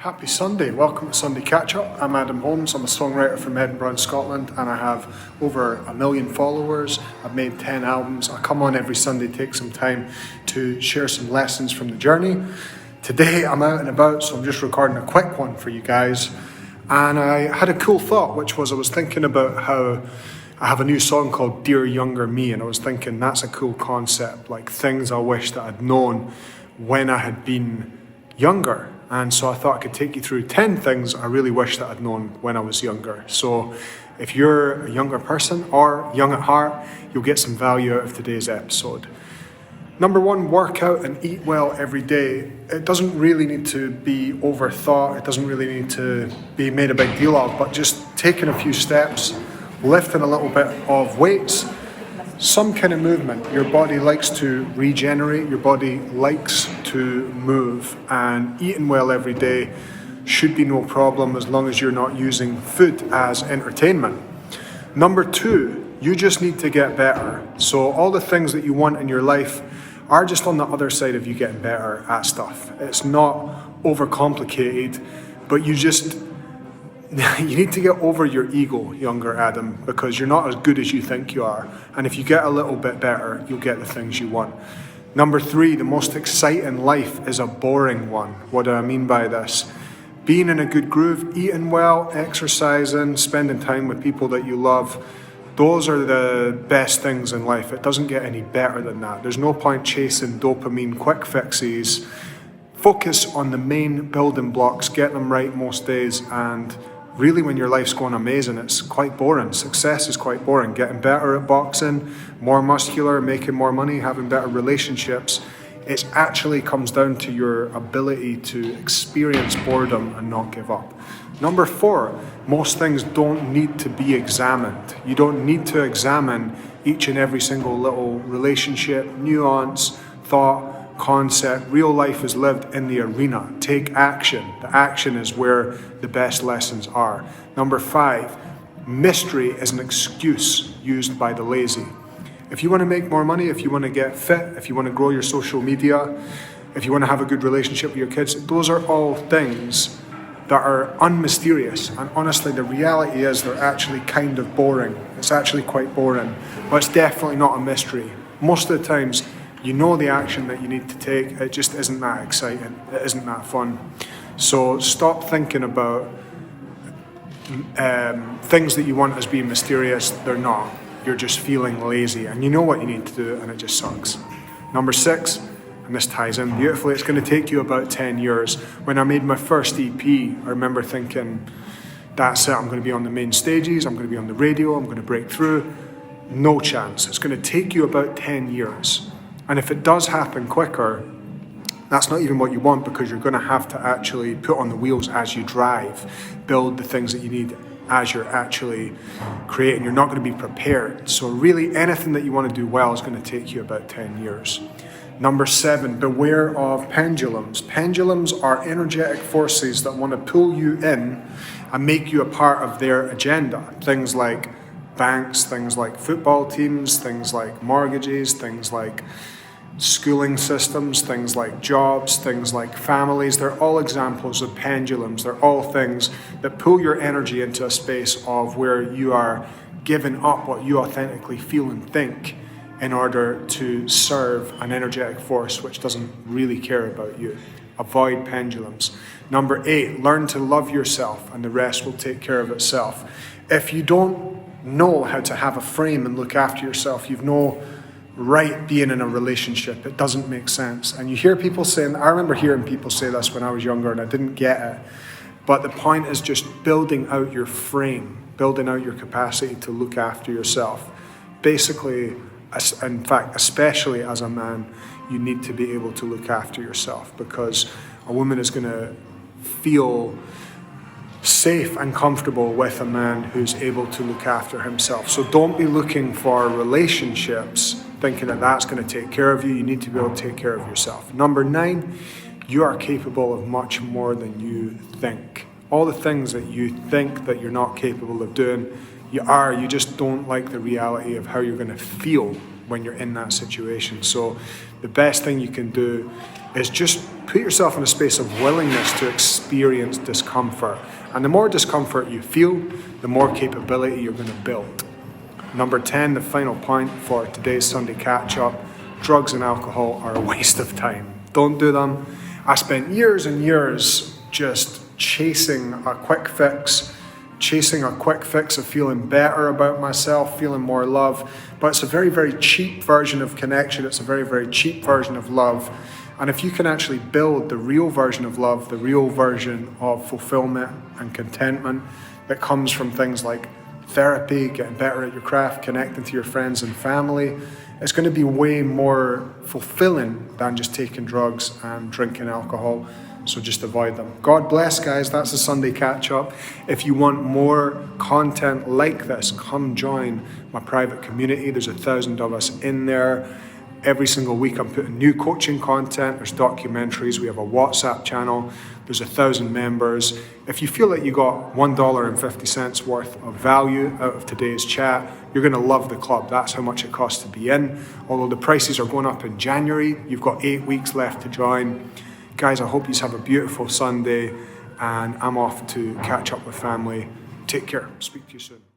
Happy Sunday, welcome to Sunday Catch Up. I'm Adam Holmes, I'm a songwriter from Edinburgh, Scotland, and I have over 1 million followers. I've made 10 albums. I come on every Sunday, take some time to share some lessons from the journey. Today I'm out and about, so I'm just recording a quick one for you guys. And I had a cool thought, which was I was thinking about how I have a new song called Dear Younger Me, and I was thinking that's a cool concept, like things I wish that I'd known when I had been younger. And so I thought I could take you through 10 things I really wish that I'd known when I was younger. So if you're a younger person or young at heart, you'll get some value out of today's episode. Number one, work out and eat well every day. It doesn't really need to be overthought. It doesn't really need to be made a big deal of, but just taking a few steps, lifting a little bit of weights, some kind of movement. Your body likes to regenerate, your body likes to move, and eating well every day should be no problem as long as you're not using food as entertainment. Number two, you just need to get better. So all the things that you want in your life are just on the other side of you getting better at stuff. It's not overcomplicated, but you need to get over your ego, younger Adam, because you're not as good as you think you are. And if you get a little bit better, you'll get the things you want. Number three, the most exciting life is a boring one. What do I mean by this? Being in a good groove, eating well, exercising, spending time with people that you love, those are the best things in life. It doesn't get any better than that. There's no point chasing dopamine quick fixes. Focus on the main building blocks, get them right most days, and really, when your life's going amazing, it's quite boring. Success is quite boring. Getting better at boxing, more muscular, making more money, having better relationships. It actually comes down to your ability to experience boredom and not give up. Number four, most things don't need to be examined. You don't need to examine each and every single little relationship, nuance, thought, concept. Real life is lived in the arena. Take action. The action is where the best lessons are. Number five, mystery is an excuse used by the lazy. If you want to make more money, if you want to get fit, if you want to grow your social media, if you want to have a good relationship with your kids, those are all things that are unmysterious. And honestly, the reality is they're actually kind of boring. It's actually quite boring, but it's definitely not a mystery. Most of the times, you know the action that you need to take. It just isn't that exciting. It isn't that fun. So stop thinking about things that you want as being mysterious. They're not. You're just feeling lazy, and you know what you need to do, and it just sucks. Number six, and this ties in beautifully, it's going to take you about 10 years. When I made my first EP, I remember thinking, that's it, I'm going to be on the main stages, I'm going to be on the radio, I'm going to break through. No chance. It's going to take you about 10 years. And if it does happen quicker, that's not even what you want, because you're going to have to actually put on the wheels as you drive, build the things that you need as you're actually creating. You're not going to be prepared. So really, anything that you want to do well is going to take you about 10 years. Number seven, beware of pendulums. Pendulums are energetic forces that want to pull you in and make you a part of their agenda. Things like banks, things like football teams, things like mortgages, things like schooling systems, things like jobs, things like families. They're all examples of pendulums. They're all things that pull your energy into a space of where you are giving up what you authentically feel and think in order to serve an energetic force which doesn't really care about you. Avoid pendulums. Number eight, learn to love yourself, and the rest will take care of itself. If you don't know how to have a frame and look after yourself, you've no right being in a relationship. It doesn't make sense. And you hear people saying, I remember hearing people say this when I was younger and I didn't get it, but the point is just building out your frame, building out your capacity to look after yourself. Basically, in fact, especially as a man, you need to be able to look after yourself, because a woman is going to feel safe and comfortable with a man who's able to look after himself. So don't be looking for relationships thinking that that's going to take care of you. You need to be able to take care of yourself. Number nine, you are capable of much more than you think. All the things that you think that you're not capable of doing, you are. You just don't like the reality of how you're going to feel when you're in that situation. So the best thing you can do is just put yourself in a space of willingness to experience discomfort. And the more discomfort you feel, the more capability you're going to build. Number 10, the final point for today's Sunday catch-up: drugs and alcohol are a waste of time. Don't do them. I spent years and years just chasing a quick fix of feeling better about myself, feeling more love. But it's a very, very cheap version of connection. It's a very, very cheap version of love. And if you can actually build the real version of love, the real version of fulfillment and contentment that comes from things like therapy, getting better at your craft, connecting to your friends and family, it's going to be way more fulfilling than just taking drugs and drinking alcohol. So just avoid them. God bless, guys. That's the Sunday catch-up. If you want more content like this, come join my private community. There's 1,000 of us in there. Every single week I'm putting new coaching content. There's documentaries. We have a WhatsApp channel. There's 1,000 members. If you feel that you got $1.50 worth of value out of today's chat, you're going to love the club. That's how much it costs to be in. Although the prices are going up in January, you've got 8 weeks left to join. Guys, I hope you have a beautiful Sunday, and I'm off to catch up with family. Take care. Speak to you soon.